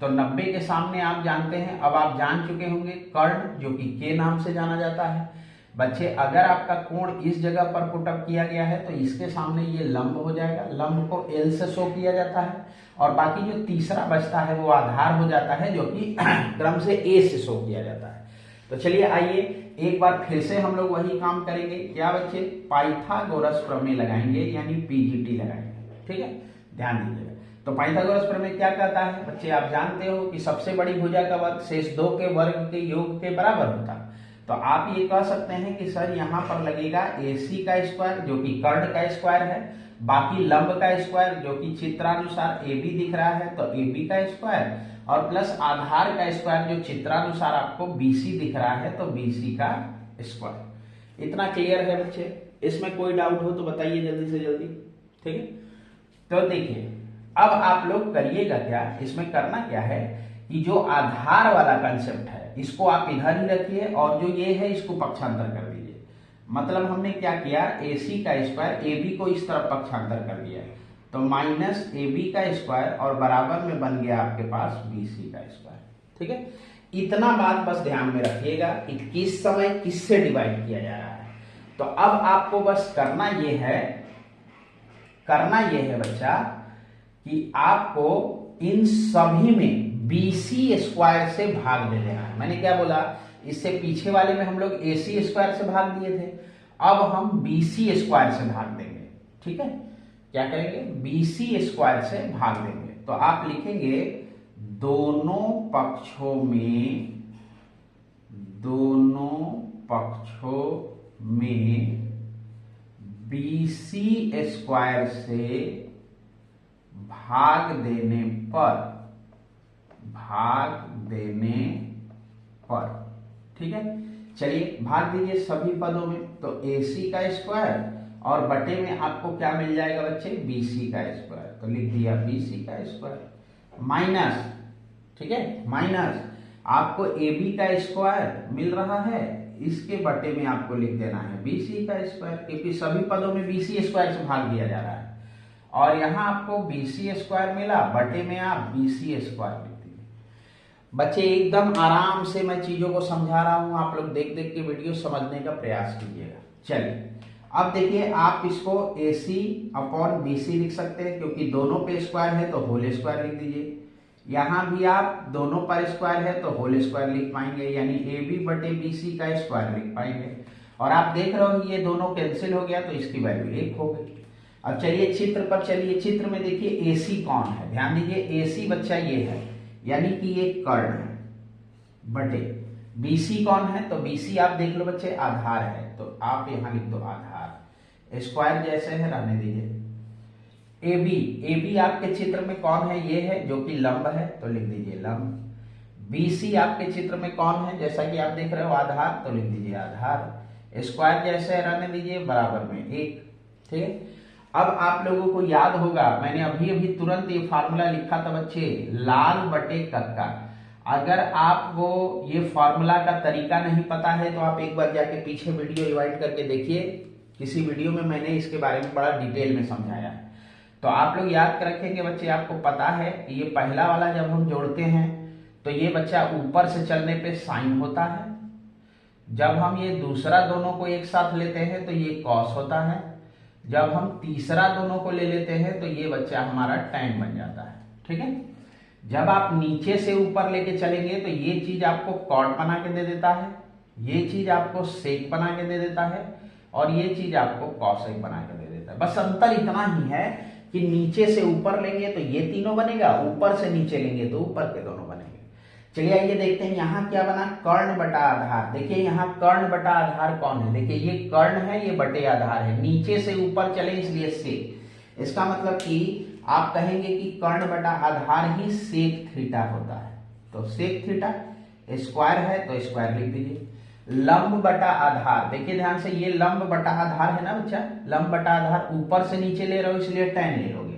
तो 90 के सामने आप जानते हैं, अब आप जान चुके होंगे कर्ण, जो कि के नाम से जाना जाता है। बच्चे अगर आपका कोण इस जगह पर पुटअप किया गया है तो इसके सामने ये लंब हो जाएगा, लंब को L से शो किया जाता है और बाकी जो तीसरा बचता है वो आधार हो जाता है, जो कि क्रम से A से शो किया जाता है। तो चलिए आइए एक बार फिर से हम लोग वही काम करेंगे। क्या बच्चे, पाइथागोरस प्रमेय लगाएंगे यानी PGT लगाएंगे। ठीक है, ध्यान दीजिएगा। तो पाइथागोरस प्रमेय क्या कहता है बच्चे, आप जानते हो कि सबसे बड़ी भुजा का वर्ग शेष 2 के वर्ग के योग के बराबर होता है। तो आप ये कह सकते हैं कि सर यहाँ पर लगेगा AC का स्क्वायर जो कि कर्ण का स्क्वायर है, बाकी लंब का स्क्वायर जो कि चित्रानुसार AB दिख रहा है तो AB का स्क्वायर, और प्लस आधार का स्क्वायर जो चित्रानुसार आपको BC दिख रहा है तो BC का स्क्वायर। इतना क्लियर है बच्चे? इसमें कोई डाउट हो तो बताइए जल्दी से जल्दी। ठीक है, तो देखिए अब आप लोग करिएगा क्या, इसमें करना क्या है कि जो आधार वाला कंसेप्ट है इसको आप इधर ही रखिए और जो ये है इसको पक्षांतर कर दीजिए। मतलब हमने क्या किया, AC का स्क्वायर AB को इस तरफ पक्षांतर कर दिया तो माइनस AB का स्क्वायर और बराबर में बन गया आपके पास BC का स्क्वायर। ठीक है, इतना बात बस ध्यान में रखिएगा कि किस समय किससे डिवाइड किया जा रहा है। तो अब आपको बस करना ये है बच्चा कि आपको इन सभी में BC स्क्वायर से भाग दे देना है। मैंने क्या बोला, इससे पीछे वाले में हम लोग AC स्क्वायर से भाग दिए थे, अब हम BC स्क्वायर से भाग देंगे। ठीक है, क्या करेंगे, BC स्क्वायर से भाग देंगे। तो आप लिखेंगे दोनों पक्षों में BC स्क्वायर से भाग देने पर ठीक है, चलिए भाग दीजिए सभी पदों में। तो AC का स्क्वायर और बटे में आपको क्या मिल जाएगा बच्चे, BC का स्क्वायर। तो लिख दिया BC का स्क्वायर माइनस, ठीक है, माइनस आपको AB का स्क्वायर मिल रहा है, इसके बटे में आपको लिख देना है BC का स्क्वायर, क्योंकि सभी पदों में BC स्क्वायर से भाग दिया जा रहा है। और यहां आपको BC स्क्वायर मिला, बटे में आप BC स्क्वायर लिख दीजिए। बच्चे एकदम आराम से मैं चीजों को समझा रहा हूं, आप लोग देख देख के वीडियो समझने का प्रयास कीजिएगा। चलिए अब देखिए, आप इसको AC अपॉन BC लिख सकते हैं, क्योंकि दोनों पे स्क्वायर है तो होल स्क्वायर लिख दीजिए। यहां भी आप दोनों पर स्क्वायर है तो होल स्क्वायर लिख पाएंगे, यानी AB बटे BC का स्क्वायर लिख पाएंगे। और आप देख रहे हो ये दोनों कैंसिल हो गया तो इसकी वैल्यू 1 हो गई। अब चलिए चित्र पर चलिए, चित्र में देखिए AC कौन है, ध्यान दीजिए AC बच्चा ये है, यानी कि ये कर्ण है, बटे BC कौन है, तो BC आप देख लो बच्चे आधार है, तो आप यहां लिख दो आधार, स्क्वायर जैसे है रहने दीजिए। AB आपके चित्र में कौन है, ये है जो कि लंब है, तो लिख दीजिए लंब। BC आपके चित्र में कौन है, जैसा कि आप देख रहे हो आधार, तो लिख दीजिए आधार। स्क्वायर जैसे रहने दीजिए बराबर में 1। ठीक है, अब आप लोगों को याद होगा मैंने अभी तुरंत ये फार्मूला लिखा था बच्चे, लाल बटे कक्का। अगर आपको ये फॉर्मूला का तरीका नहीं पता है तो आप एक बार जाके पीछे वीडियो रिवाइंड करके देखिए, किसी वीडियो में मैंने इसके बारे में बड़ा डिटेल में समझाया है। तो आप लोग याद कर रखेंगे बच्चे, आपको पता है कि ये पहला वाला जब हम जोड़ते हैं तो ये बच्चा ऊपर से चलने पे साइन होता है, जब हम ये दूसरा दोनों को एक साथ लेते हैं तो ये कॉस होता है, जब हम तीसरा दोनों को ले लेते हैं तो ये बच्चा हमारा टैन बन जाता है। ठीक है, जब आप नीचे से ऊपर लेके चलेंगे तो ये चीज आपको कॉट बना के दे देता है, ये चीज आपको सेक बना के दे देता है, और ये चीज आपको कॉसेक बना के दे देता है। बस अंतर इतना ही है कि नीचे से ऊपर लेंगे तो ये तीनों बनेगा, ऊपर से नीचे लेंगे तो ऊपर के दोनों बनेंगे। चलिए आइए देखते हैं यहाँ क्या बना, कर्ण बटा आधार। देखिए यहाँ कर्ण बटा आधार कौन है, देखिए ये कर्ण है, ये बटे आधार है, नीचे से ऊपर चले इसलिए सेक। इसका मतलब कि आप कहेंगे कि कर्ण बटा आधार ही सेक थीटा होता है, तो सेक थीटा स्क्वायर है तो स्क्वायर लिख दीजिए। लंब बटा आधार, देखिए ध्यान से, ये लंब बटा आधार है ना बच्चा, लंब बटा आधार ऊपर से नीचे ले रहे हो इसलिए tan ले लोगे,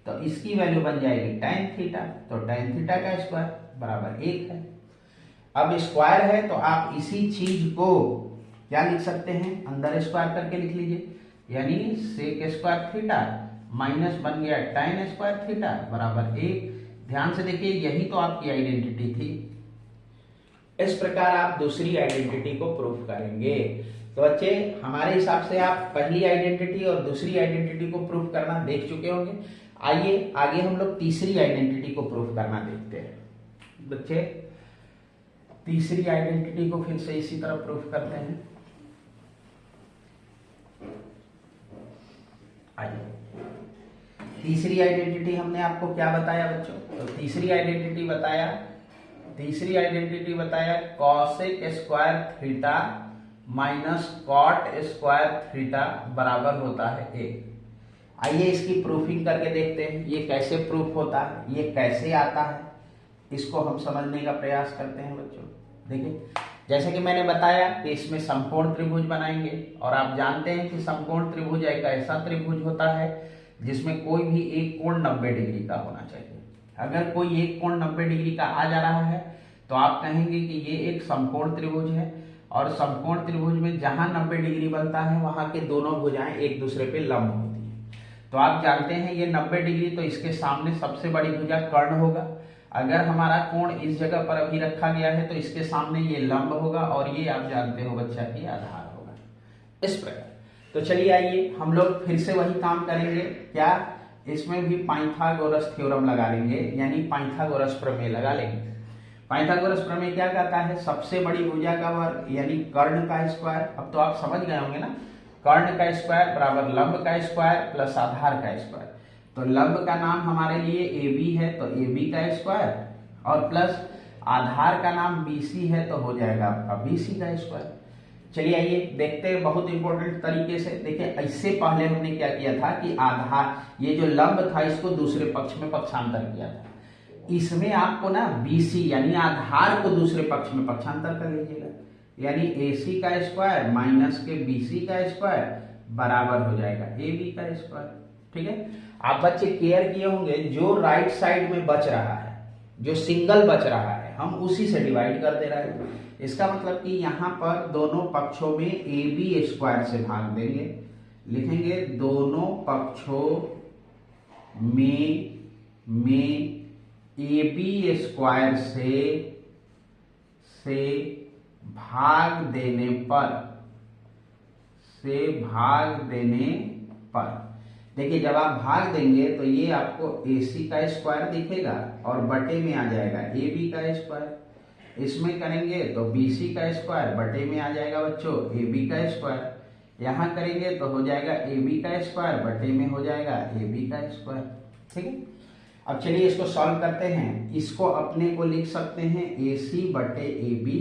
तो इसकी वैल्यू बन जाएगी tan थीटा, तो tan थीटा का स्क्वायर बराबर 1 है। अब स्क्वायर है तो आप इसी चीज को क्या लिख सकते हैं, अंदर स्क्वायर करके लिख लीजिए, यानी सेक स्क्वायर थीटा माइनस बन गया tan स्क्वायर थीटा बराबर 1। ध्यान से देखिए, यही तो आपकी आइडेंटिटी थी। इस प्रकार आप दूसरी आइडेंटिटी को प्रूफ करेंगे। तो बच्चे हमारे हिसाब से आप पहली आइडेंटिटी और दूसरी आइडेंटिटी को प्रूफ करना देख चुके होंगे। आइए आगे हम लोग तीसरी आइडेंटिटी को प्रूफ करना देखते हैं। बच्चे तीसरी आइडेंटिटी को फिर से इसी तरह प्रूफ करते हैं। आइए, तीसरी आइडेंटिटी हमने आपको क्या बताया बच्चों, तो तीसरी आइडेंटिटी बताया cosec square theta minus cot square theta बराबर होता है 1। आइए इसकी प्रूफिंग करके देखते हैं, ये कैसे प्रूफ होता है, ये कैसे आता है, इसको हम समझने का प्रयास करते हैं बच्चों। देखिए, जैसे कि मैंने बताया कि इसमें समकोण त्रिभुज बनाएंगे, और आप जानते हैं कि समकोण त्रिभुज एक ऐसा त्रिभुज होता है जिसमें कोई भी एक कोण 90 डिग्री का होना चाहिए। अगर कोई एक कोण 90 डिग्री का आ जा रहा है तो आप कहेंगे कि ये एक समकोण त्रिभुज है, और समकोण त्रिभुज में जहां 90 डिग्री बनता है वहां के दोनों भुजाएं एक दूसरे पे लंब होती हैं। तो आप जानते हैं ये 90 डिग्री, तो इसके सामने सबसे बड़ी भुजा कर्ण होगा। अगर हमारा कोण इस जगह पर अभी रखा गया है तो इसके सामने ये लंब होगा, और ये आप जानते हो बच्चा कि आधार होगा। इस प्रकार तो चलिए आइए हम लोग फिर से वही काम करेंगे। क्या, इसमें भी पाइथागोरस थ्योरम लगा लेंगे, यानी पाइथागोरस प्रमेय लगा लेंगे। पाइथागोरस प्रमेय क्या कहता है, सबसे बड़ी भुजा का वर्ग यानी कर्ण का स्क्वायर। अब तो आप समझ गए होंगे ना, कर्ण का स्क्वायर बराबर लंब का स्क्वायर प्लस आधार का स्क्वायर। तो लंब का नाम हमारे लिए AB है तो AB का स्क्वायर, और प्लस आधार का नाम BC है तो हो जाएगा आपका BC का स्क्वायर। चलिए आइए देखते हैं बहुत इंपॉर्टेंट तरीके से। देखिए, इससे पहले हमने क्या किया था कि आधार, ये जो लंब था इसको दूसरे पक्ष में पक्षांतर किया था। इसमें आपको ना BC यानी आधार को दूसरे पक्ष में पक्षांतर कर लीजिएगा, यानी AC का स्क्वायर माइनस के BC का स्क्वायर बराबर हो जाएगा AB का स्क्वायर। ठीक है, आप बच्चे केयर किए होंगे, जो राइट साइड में बच रहा है, जो सिंगल बच रहा है, हम उसी से डिवाइड कर दे रहे हैं। इसका मतलब कि यहाँ पर दोनों पक्षों में AB स्क्वायर से भाग देंगे, लिखेंगे दोनों पक्षों में AB स्क्वायर से भाग देने पर देखिए, जब आप भाग देंगे तो ये आपको AC का स्क्वायर दिखेगा और बटे में आ जाएगा AB का स्क्वायर। इसमें करेंगे तो BC का स्क्वायर बटे में आ जाएगा बच्चों AB का स्क्वायर। यहाँ करेंगे तो हो जाएगा AB का स्क्वायर बटे में हो जाएगा AB का स्क्वायर। ठीक है, अब चलिए इसको सॉल्व करते हैं। इसको अपने को लिख सकते हैं AC बटे AB,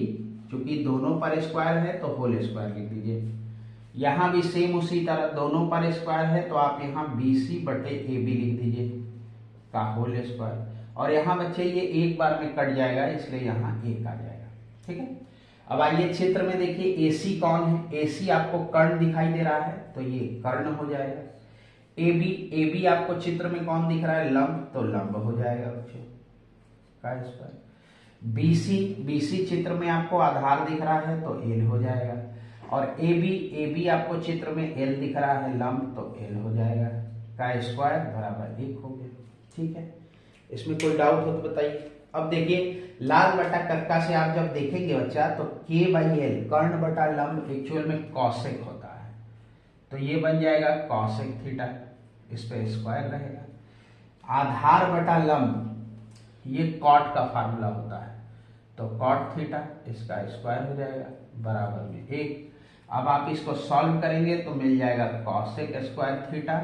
चूंकि दोनों पर स्क्वायर है तो होल स्क्वायर लिख दीजिए। यहाँ भी सेम उसी तरह दोनों पर स्क्वायर है तो आप यहाँ BC बटे AB लिख दीजिए का होल स्क्वायर, और यहाँ बच्चे ये एक बार में कट जाएगा इसलिए यहाँ 1 आ जाएगा। ठीक है, अब आइए चित्र में देखिए AC कौन है, AC आपको कर्ण दिखाई दे रहा है तो ये कर्ण हो जाएगा। AB आपको चित्र में कौन दिख रहा है, लंब, तो लंब हो जाएगा बच्चों का स्क्वायर। बीसी चित्र में आपको आधार दिख रहा है तो एल हो जाएगा, और ए बी आपको चित्र में एल दिख रहा है लंब, तो एल हो जाएगा, का स्क्वायर बराबर 1 हो गया। ठीक है, इसमें कोई डाउट हो तो बताइए। अब देखिए लाल बटा कक्का से आप जब देखेंगे बच्चा तो के बाई एल कर्ण बटा लंब एक्चुअल में कॉसेक होता है, तो ये बन जाएगा कॉसेक थीटा, इस पे स्क्वायर रहेगा। आधार बटा लंब ये कॉट का फार्मूला होता है, तो कॉट थीटा इसका स्क्वायर हो जाएगा बराबर में 1। अब आप इसको सॉल्व करेंगे तो मिल जाएगा cosec square theta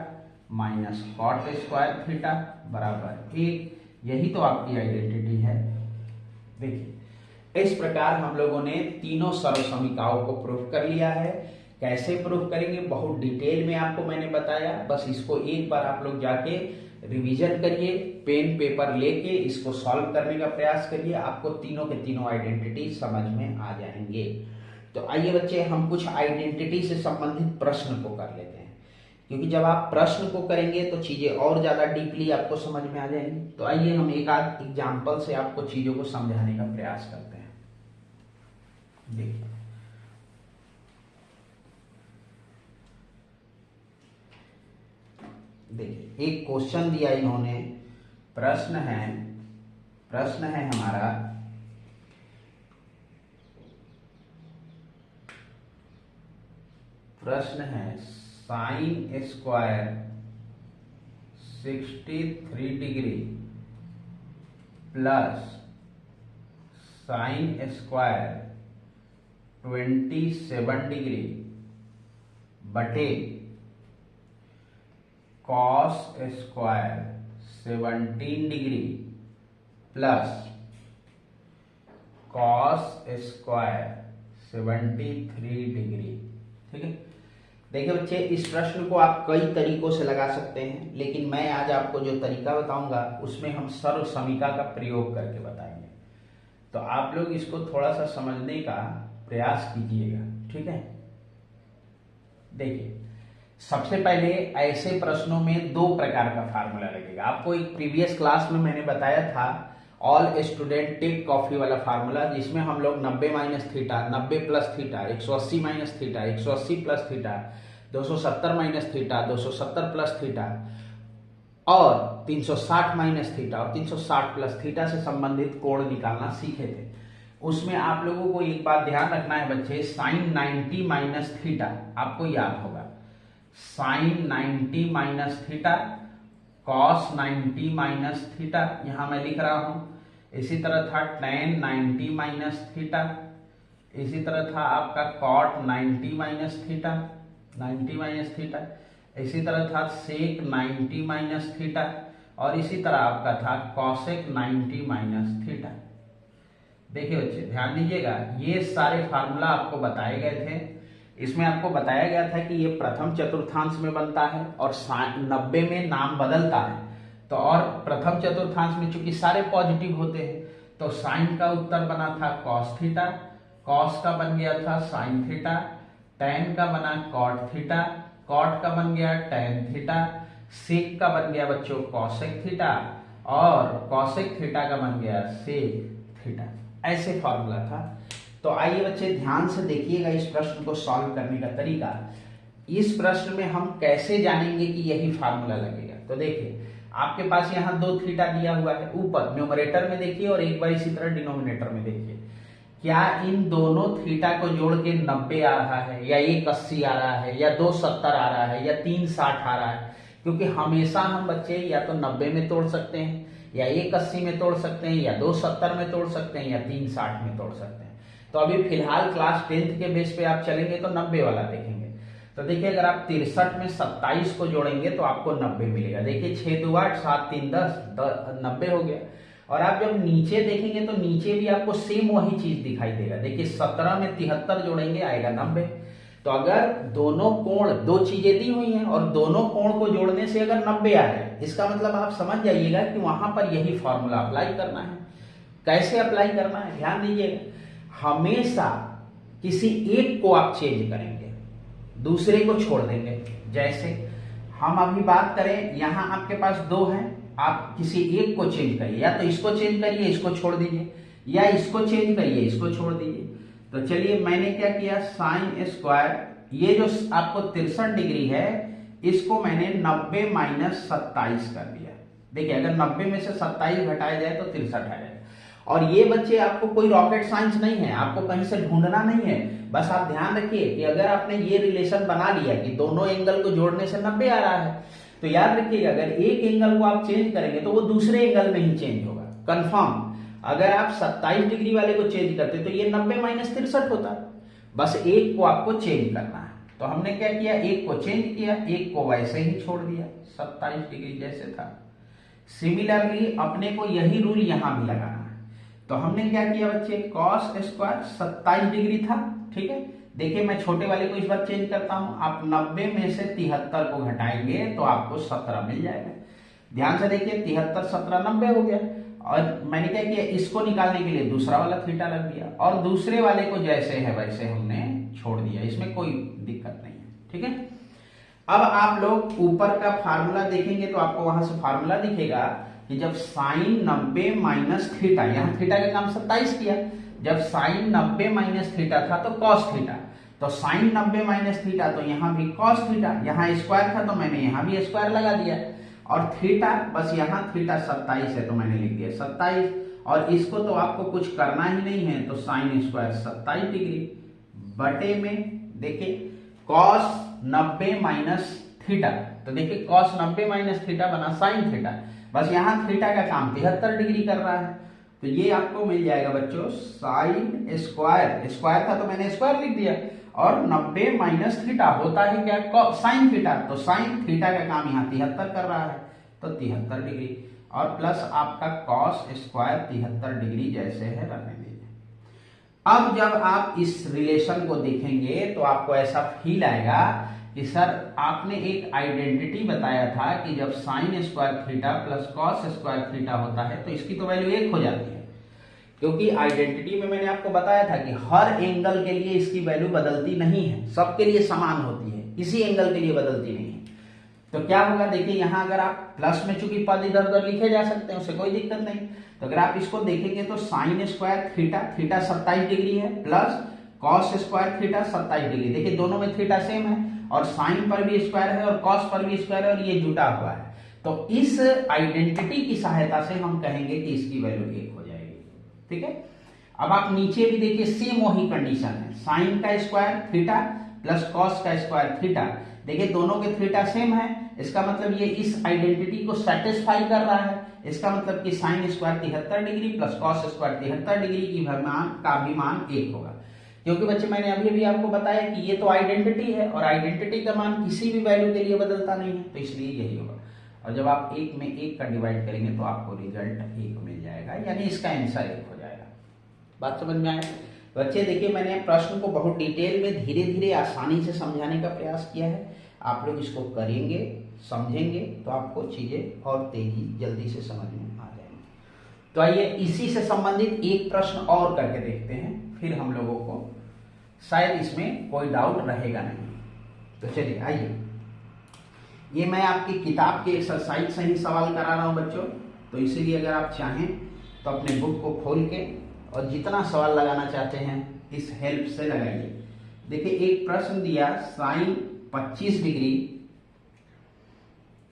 minus cot square theta बराबर 1। यही तो आपकी आइडेंटिटी है। देखिए इस प्रकार हम लोगों ने तीनों सर्वसमीकाओं को प्रूफ कर लिया है। कैसे प्रूफ करेंगे बहुत डिटेल में आपको मैंने बताया, बस इसको एक बार आप लोग जाके रिवीजन करिए, पेन पेपर लेके इसको सॉल्व करने का प्रयास करिए, आपको तीनों के तीनों आइडेंटिटी समझ में आ जाएंगे। तो आइए बच्चे हम कुछ आइडेंटिटी से संबंधित प्रश्न को कर लेते हैं, क्योंकि जब आप प्रश्न को करेंगे तो चीजें और ज्यादा डीपली आपको समझ में आ जाएंगी। तो आइए हम एक आध एग्जाम्पल से आपको चीजों को समझाने का प्रयास करते हैं। देखिए एक क्वेश्चन दिया इन्होंने, प्रश्न है हमारा sine square 63 degree plus sine square 27 degree बटे cos square 17 degree plus cos square 73 degree. ठीक है, देखिए बच्चे इस प्रश्न को आप कई तरीकों से लगा सकते हैं, लेकिन मैं आज आपको जो तरीका बताऊंगा उसमें हम सर्वसमीका का प्रयोग करके बताएंगे। तो आप लोग इसको थोड़ा सा समझने का प्रयास कीजिएगा। ठीक है, देखिए सबसे पहले ऐसे प्रश्नों में दो प्रकार का फार्मूला लगेगा। आपको एक प्रीवियस क्लास में मैंने बताया था ऑल स्टूडेंट टेक कॉफी वाला फार्मूला, जिसमें हम लोग 90 minus theta, 90 plus theta, 180 minus theta, 180 plus theta, 270 minus theta, 270 plus theta और 360 माइनस थीटा और 360 प्लस थीटा से संबंधित कोण निकालना सीखे थे। उसमें आप लोगों को एक बात ध्यान रखना है बच्चे, साइन 90 माइनस थीटा आपको याद होगा, sine 90 minus theta, cos 90 minus theta यहां मैं लिख रहा हूं। इसी तरह था टेन 90 माइनस थीटा, इसी तरह था आपका cot 90 minus theta, 90 minus theta, इसी तरह था सेक 90 माइनस थीटा और इसी तरह आपका था कॉसेक 90 माइनस थीटा। देखिए बच्चे ध्यान दीजिएगा, ये सारे फार्मूला आपको बताए गए थे। इसमें आपको बताया गया था कि ये प्रथम चतुर्थांश में बनता है और 90 में नाम बदलता है। तो और प्रथम चतुर्थांश में चूंकि सारे पॉजिटिव होते हैं तो साइन का उत्तर बना था कॉस थीटा, कॉस का बन गया था साइन थीटा, टेन का बना कॉट थीटा, कॉट का बन गया टेन थीटा, सेक का बन गया बच्चों कॉसेक थीटा और कॉसेक थीटा का बन गया सेक थीटा। ऐसे फॉर्मूला था। तो आइए बच्चे ध्यान से देखिएगा इस प्रश्न को सॉल्व करने का तरीका। इस प्रश्न में हम कैसे जानेंगे कि यही फार्मूला लगेगा। तो देखिए आपके पास यहाँ 2 थीटा दिया हुआ है, ऊपर न्यूमरेटर में देखिए और एक बार इसी तरह डिनोमिनेटर में देखिए। क्या इन दोनों थीटा को जोड़ के 90 आ रहा है या 180 आ रहा है या 270 आ रहा है या 360 आ रहा है? क्योंकि हमेशा हम बच्चे या तो 90 में तोड़ सकते हैं या 180 में तोड़ सकते हैं या 270 में तोड़ सकते हैं या 360 में तोड़ सकते हैं। तो अभी फिलहाल क्लास 10th के बेस पे आप चलेंगे तो 90 वाला देखेंगे। तो देखिए अगर आप 63 में 27 को जोड़ेंगे तो आपको 90 मिलेगा। देखिए 6 2 8 7 3 10 90 हो गया। और आप जब नीचे देखेंगे तो नीचे भी आपको सेम वही चीज दिखाई देगा। देखिए 17 में 73 जोड़ेंगे आएगा 90। तो अगर दोनों कोण, दो चीजें दी हुई हैं और दोनों कोण को जोड़ने से अगर 90 आ जाए, इसका मतलब आप समझ जाइएगा कि वहां पर यही फॉर्मूला अप्लाई करना है। कैसे अप्लाई करना है ध्यान दीजिएगा, हमेशा किसी एक को आप चेंज करेंगे, दूसरे को छोड़ देंगे। जैसे हम अभी बात करें, यहां आपके पास 2 हैं, आप किसी एक को चेंज करिए, या तो इसको चेंज करिए, इसको छोड़ दीजिए, या इसको चेंज करिए, इसको छोड़ दीजिए। तो चलिए मैंने क्या किया, साइन स्क्वायर, ये जो आपको 63 डिग्री है इसको मैंने 90 माइनस 27 कर दिया। देखिए अगर 90 में से 27 घटाया जाए तो 63 आ जाएगा। और ये बच्चे आपको कोई रॉकेट साइंस नहीं है, आपको कहीं से ढूंढना नहीं है, बस आप ध्यान रखिए कि अगर आपने ये रिलेशन बना लिया कि दोनों एंगल को जोड़ने से 90 आ रहा है, तो याद रखिएगा अगर एक एंगल को आप चेंज करेंगे तो वो दूसरे एंगल में ही चेंज होगा कंफर्म। अगर आप 27 डिग्री वाले को चेंज करते तो ये 90 माइनस 63 होता। बस एक को आपको चेंज करना है, तो हमने क्या किया, एक को चेंज किया, एक को वैसे ही छोड़ दिया 27 डिग्री जैसे था। सिमिलरली अपने को यही रूल यहां भी लगाना है। तो हमने क्या किया बच्चे, कॉस स्क्वायर 27 डिग्री था, ठीक है। देखिए मैं छोटे वाले को इस बार चेंज करता हूं, आप 90 में से 73 को घटाएंगे तो आपको 17 मिल जाएगा। ध्यान से देखिए 73 17 90 हो गया। और मैंने क्या किया, इसको निकालने के लिए दूसरा वाला थीटा रख दिया और दूसरे वाले को जैसे है वैसे हमने छोड़ दिया, इसमें कोई दिक्कत नहीं है, ठीक है। अब आप लोग ऊपर का फार्मूला देखेंगे तो आपको वहां से फार्मूला दिखेगा कि जब साइन 90 माइनस थीटा, यहां थीटा का काम 27 किया, जब साइन 90 माइनस थीटा था तो कॉस थीटा, तो साइन 90 माइनस थीटा तो यहां भी कॉस थीटा, यहां स्क्वायर था तो मैंने यहां भी स्क्वायर लगा दिया, और थीटा बस यहां थीटा 27 है तो मैंने लिख दिया 27, और इसको तो आपको कुछ करना ही नहीं है, तो साइन स्क्वायर 27 डिग्री बटे में देखिए कॉस 90 माइनस थीटा, तो देखिए कॉस 90 माइनस थीटा बना साइन थीटा, बस यहां थीटा का काम 73 डिग्री कर रहा है, तो ये आपको मिल जाएगा बच्चों साइन स्क्वायर, स्क्वायर था तो मैंने स्क्वायर लिख दिया, और 90 माइनस थीटा होता है क्या, साइन थीटा, तो साइन थीटा का काम यहाँ 73 कर रहा है तो 73 डिग्री, और प्लस आपका कॉस स्क्वायर 73 डिग्री जैसे है रहने दीजिए। अब जब आप इस रिलेशन को देखेंगे तो आपको ऐसा फील आएगा कि सर आपने एक आइडेंटिटी बताया था कि जब sign square theta plus cos square theta होता है तो इसकी तो वैल्यू 1 हो जाती है, क्योंकि आइडेंटिटी में मैंने आपको बताया था कि हर एंगल के लिए इसकी वैल्यू बदलती नहीं है, सबके लिए समान होती है, किसी एंगल के लिए बदलती नहीं है। तो क्या होगा, देखिए यहां अगर आप प्लस में चूंकि पद इधर उधर लिखे जा सकते हैं उससे कोई दिक्कत नहीं, तो अगर आप इसको देखेंगे तो sine square theta, theta 27 degree है, plus cos square theta 27 degree, देखिए दोनों में थीटा सेम है, और साइन पर भी स्क्वायर है और कॉस पर भी स्क्वायर है, और ये जुटा हुआ है, तो इस आइडेंटिटी की सहायता से हम कहेंगे कि इसकी वैल्यू 1 हो जाएगी, ठीक है। अब आप नीचे भी देखिए सेम वही कंडीशन है, साइन का स्क्वायर थीटा प्लस कॉस का स्क्वायर थीटा, देखिए दोनों के थीटा सेम है, इसका मतलब ये इस आइडेंटिटी को सेटिस्फाई कर रहा है, इसका मतलब कि sine square 73 degree plus cos square 73 degree की का भी मान 1 होगा, क्योंकि बच्चे मैंने अभी अभी आपको बताया कि ये तो आइडेंटिटी है और आइडेंटिटी का मान किसी भी वैल्यू के लिए बदलता नहीं है, तो इसलिए यही होगा। और जब आप 1 में 1 का डिवाइड करेंगे तो आपको रिजल्ट 1 मिल जाएगा, यानी इसका आंसर 1 हो जाएगा। बात समझ में आया बच्चे? देखिए मैंने प्रश्न को बहुत डिटेल में धीरे धीरे आसानी से समझाने का प्रयास किया है, आप लोग इसको करेंगे समझेंगे तो आपको चीजें और तेजी जल्दी से समझ में आ जाएंगी। तो आइए इसी से संबंधित एक प्रश्न और करके देखते हैं, फिर हम लोगों को शायद इसमें कोई डाउट रहेगा नहीं। तो चलिए आइए, ये मैं आपकी किताब के एक्सरसाइज से ही सवाल करा रहा हूं बच्चों, तो इसीलिए अगर आप चाहें तो अपने बुक को खोल के और जितना सवाल लगाना चाहते हैं इस हेल्प से लगाइए। देखिए एक प्रश्न दिया, sine 25 degree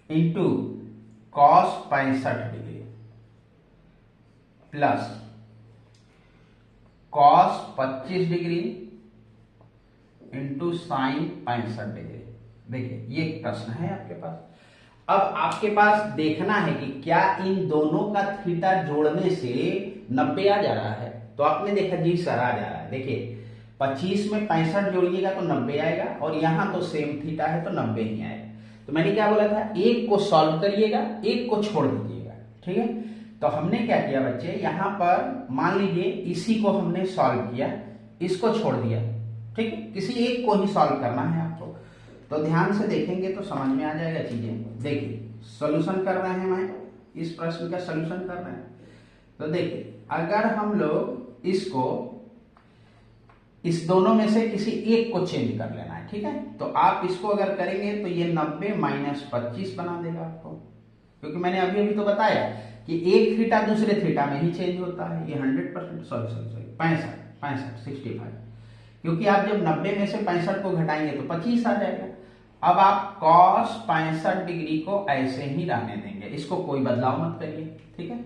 into cos 65 degree plus cos 25 degree into sine 65 degree. देखिए ये प्रश्न है आपके पास। अब आपके पास देखना है कि क्या इन दोनों का थीटा जोड़ने से 90 आ जा रहा है, तो आपने देखा जी सर आ जा रहा है। देखिए 25 में 65 जोड़िएगा तो 90 आएगा, और यहां तो सेम थीटा है तो 90 ही आएगा। तो मैंने क्या बोला था, एक को सॉल्व करिएगा एक को छोड़ दीजिएगा, ठीक है। तो हमने क्या किया बच्चे, यहां पर मान लीजिए इसी को हमने सॉल्व किया, इसको छोड़ दिया, ठीक है, किसी एक को ही सॉल्व करना है आपको। तो ध्यान से देखेंगे तो समझ में आ जाएगा चीजें। देखिए सॉल्यूशन कर रहे हैं, मैं इस प्रश्न का सॉल्यूशन कर रहे हैं। तो देखिए अगर हम लोग इसको इस दोनों में से किसी एक को चेंज कर लेना है, ठीक है, तो आप इसको अगर करेंगे तो ये 90 माइनस 25 बना देगा आपको, क्योंकि मैंने अभी अभी तो बताया कि एक थीटा दूसरे थीटा में ही चेंज होता है। ये 100% सॉरी 65 क्योंकि आप जब 90 में से 65 को घटाएंगे तो 25 आ जाएगा। अब आप cos 65 डिग्री को ऐसे ही रहने देंगे, इसको कोई बदलाव मत करिए, ठीक है।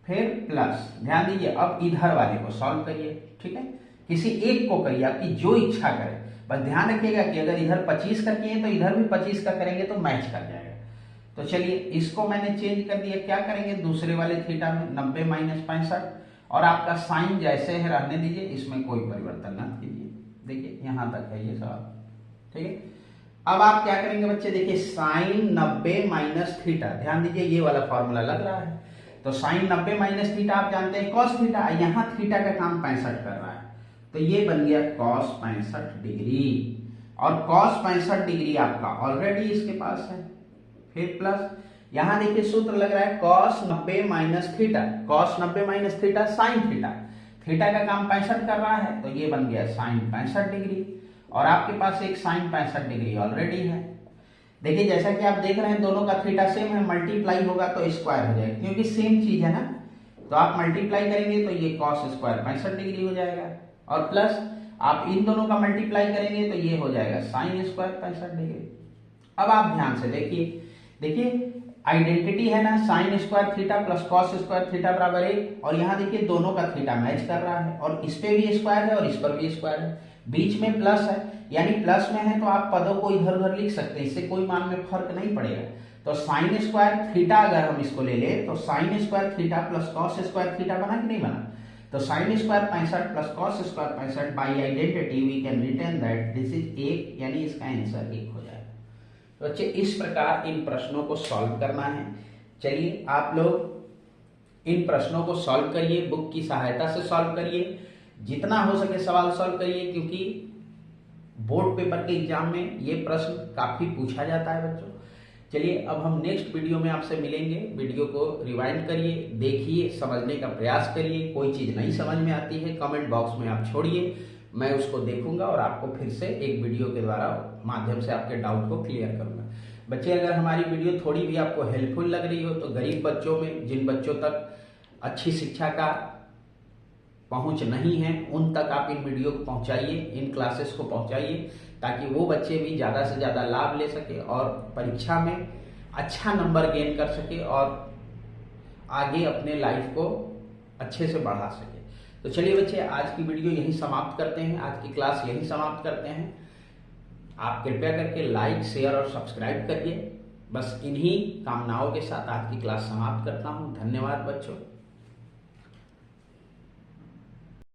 फिर प्लस, ध्यान दीजिए, अब इधर वाले को सॉल्व करिए, ठीक है। किसी एक को करिए, आपकी जो इच्छा करे, बस ध्यान रखिएगा कि अगर इधर 25 का किए तो इधर भी 25 का करेंगे तो मैच कर जाएगा। तो चलिए इसको मैंने चेंज कर दिया, क्या करेंगे दूसरे वाले थीटा में 90 माइनस 65, और आपका साइन जैसे है रहने दीजिए, इसमें कोई परिवर्तन ना कीजिए। देखिए यहां तक है ये सवाल, ठीक है। अब आप क्या करेंगे बच्चे, देखिए साइन 90 माइनस थीटा, ध्यान दीजिए ये वाला फॉर्मूला लग रहा है, तो साइन 90 माइनस थीटा आप जानते हैं कॉस थीटा, यहाँ थीटा का काम 65 कर रहा है, तो ये बन गया कॉस 65 डिग्री, और कॉस 65 डिग्री आपका ऑलरेडी इसके पास है। फिर प्लस, यहां देखिए सूत्र लग रहा है cos 90 minus theta, cos 90 minus theta sine theta, theta का काम 65 कर रहा है, तो ये बन गया साइन 65 डिग्री, और आपके पास एक साइन 65 डिग्री ऑलरेडी है। देखिए जैसा कि आप देख रहे हैं दोनों का थीटा सेम है, मल्टीप्लाई होगा तो स्क्वायर हो जाएगा, क्योंकि सेम चीज है ना, तो आप मल्टीप्लाई करेंगे तो ये कॉस स्क्वायर 65 डिग्री हो जाएगा, और प्लस आप इन दोनों का मल्टीप्लाई करेंगे तो ये हो जाएगा साइन स्क्वायर 65 डिग्री। अब आप ध्यान से देखिए आइडेंटिटी है ना, sign square theta plus cos square theta बराबर 1, और यहाँ देखिए दोनों का थीटा मैच कर रहा है, और इस पे भी स्क्वायर है और इस पर भी स्क्वायर है, बीच में प्लस है, यानी प्लस में है तो आप पदों को इधर उधर लिख सकते हैं, इससे कोई मान में फर्क नहीं पड़ेगा। तो साइन स्क्वायर थीटा अगर हम इसको ले ले तो sine square theta plus cos square theta बना कि नहीं बना, तो sine square 65 plus cos square 65, by identity we can return that this is 1, यानी इसका आंसर 1 हो जाएगा। तो बच्चे इस प्रकार इन प्रश्नों को सॉल्व करना है। चलिए आप लोग इन प्रश्नों को सॉल्व करिए, बुक की सहायता से सॉल्व करिए, जितना हो सके सवाल सॉल्व करिए, क्योंकि बोर्ड पेपर के एग्जाम में ये प्रश्न काफी पूछा जाता है बच्चों। चलिए अब हम नेक्स्ट वीडियो में आपसे मिलेंगे, वीडियो को रिवाइंड करिए, देखिए, समझने का प्रयास करिए, कोई चीज नहीं समझ में आती है कमेंट बॉक्स में आप छोड़िए, मैं उसको देखूंगा और आपको फिर से एक वीडियो के द्वारा माध्यम से आपके डाउट को क्लियर करूंगा। बच्चे अगर हमारी वीडियो थोड़ी भी आपको हेल्पफुल लग रही हो तो गरीब बच्चों में, जिन बच्चों तक अच्छी शिक्षा का पहुंच नहीं है, उन तक आप इन वीडियो को पहुंचाइए, इन क्लासेस को पहुंचाइए, ताकि वो बच्चे भी ज़्यादा से ज़्यादा लाभ ले सके और परीक्षा में अच्छा नंबर गेन कर सके और आगे अपने लाइफ को अच्छे से बढ़ा सके। तो चलिए बच्चे आज की वीडियो यहीं समाप्त करते हैं, आज की क्लास यहीं समाप्त करते हैं। आप कृपया करके लाइक, शेयर और सब्सक्राइब करिए। बस इन्हीं कामनाओं के साथ आज की क्लास समाप्त करता हूँ। धन्यवाद बच्चों।